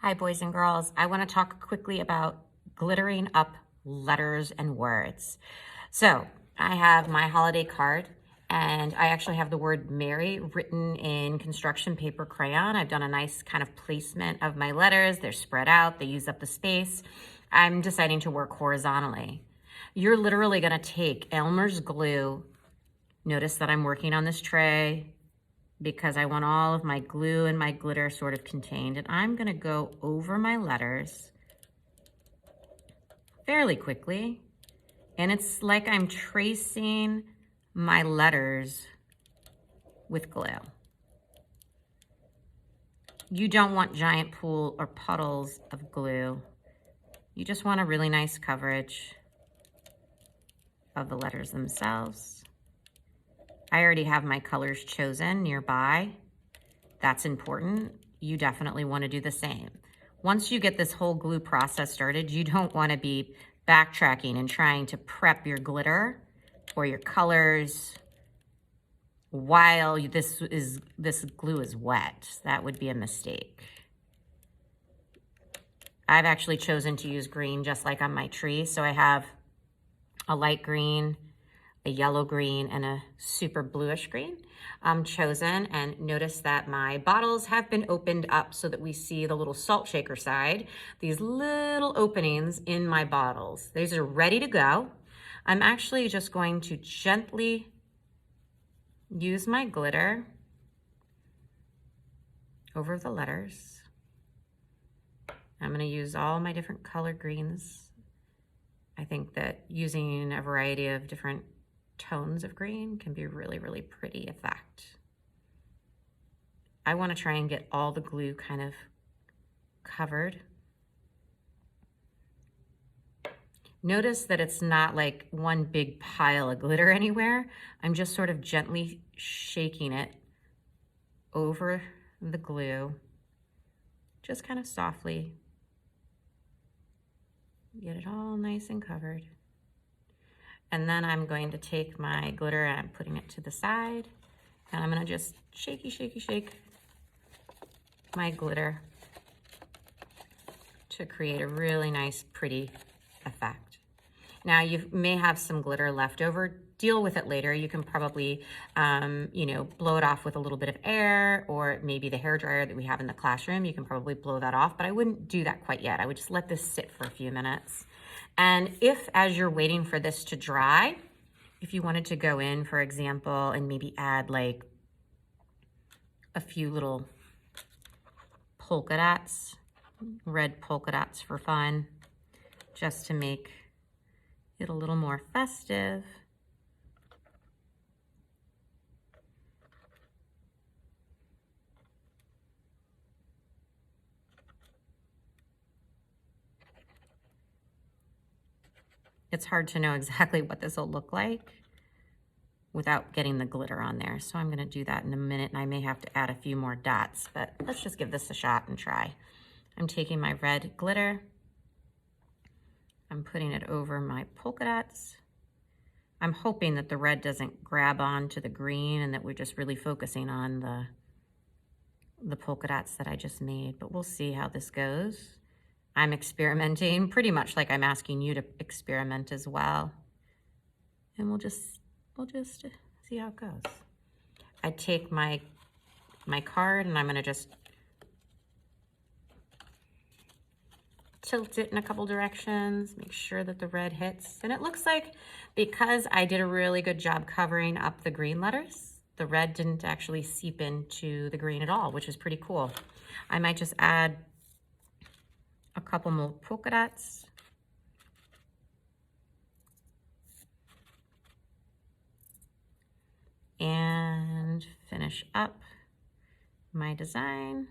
Hi, boys and girls. I want to talk quickly about glittering up letters and words. So I have my holiday card, and I actually have the word Merry written in construction paper crayon. I've done a nice kind of placement of my letters. They're spread out. They use up the space. I'm deciding to work horizontally. You're literally going to take Elmer's glue. Notice that I'm working on this tray because I want all of my glue and my glitter sort of contained. And I'm gonna go over my letters fairly quickly. And it's like I'm tracing my letters with glue. You don't want giant pool or puddles of glue. You just want a really nice coverage of the letters themselves. I already have my colors chosen nearby. That's important. You definitely want to do the same. Once you get this whole glue process started, you don't want to be backtracking and trying to prep your glitter or your colors while this glue is wet. That would be a mistake. I've actually chosen to use green just like on my tree. So I have a light green, a yellow green, and a super bluish green chosen. And notice that my bottles have been opened up so that we see the little salt shaker side, these little openings in my bottles. These are ready to go. I'm actually just going to gently use my glitter over the letters. I'm gonna use all my different color greens. I think that using a variety of different tones of green can be really, really pretty effect. I want to try and get all the glue kind of covered. Notice that it's not like one big pile of glitter anywhere. I'm just sort of gently shaking it over the glue, just kind of softly. Get it all nice and covered. And then I'm going to take my glitter and I'm putting it to the side. And I'm gonna just shake my glitter to create a really nice, pretty effect. Now you may have some glitter left over. Deal with it later. You can probably, blow it off with a little bit of air, or maybe the hairdryer that we have in the classroom. You can probably blow that off, but I wouldn't do that quite yet. I would just let this sit for a few minutes. And if, as you're waiting for this to dry, if you wanted to go in, for example, and maybe add like a few little polka dots, red polka dots for fun, just to make it a little more festive. It's hard to know exactly what this will look like without getting the glitter on there. So I'm gonna do that in a minute, and I may have to add a few more dots, but let's just give this a shot and try. I'm taking my red glitter. I'm putting it over my polka dots. I'm hoping that the red doesn't grab onto the green and that we're just really focusing on the polka dots that I just made, but we'll see how this goes. I'm experimenting pretty much like I'm asking you to experiment as well. And we'll just see how it goes. I take my card and I'm gonna just tilt it in a couple directions, make sure that the red hits. And it looks like, because I did a really good job covering up the green letters, the red didn't actually seep into the green at all, which is pretty cool. I might just add a couple more polka dots. And finish up my design.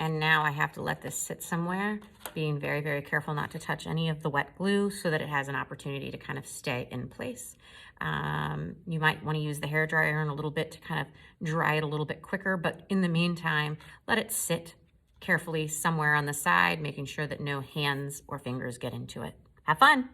And now I have to let this sit somewhere, being very, very careful not to touch any of the wet glue so that it has an opportunity to kind of stay in place. You might want to use the hairdryer in a little bit to kind of dry it a little bit quicker, but in the meantime, let it sit carefully somewhere on the side, making sure that no hands or fingers get into it. Have fun.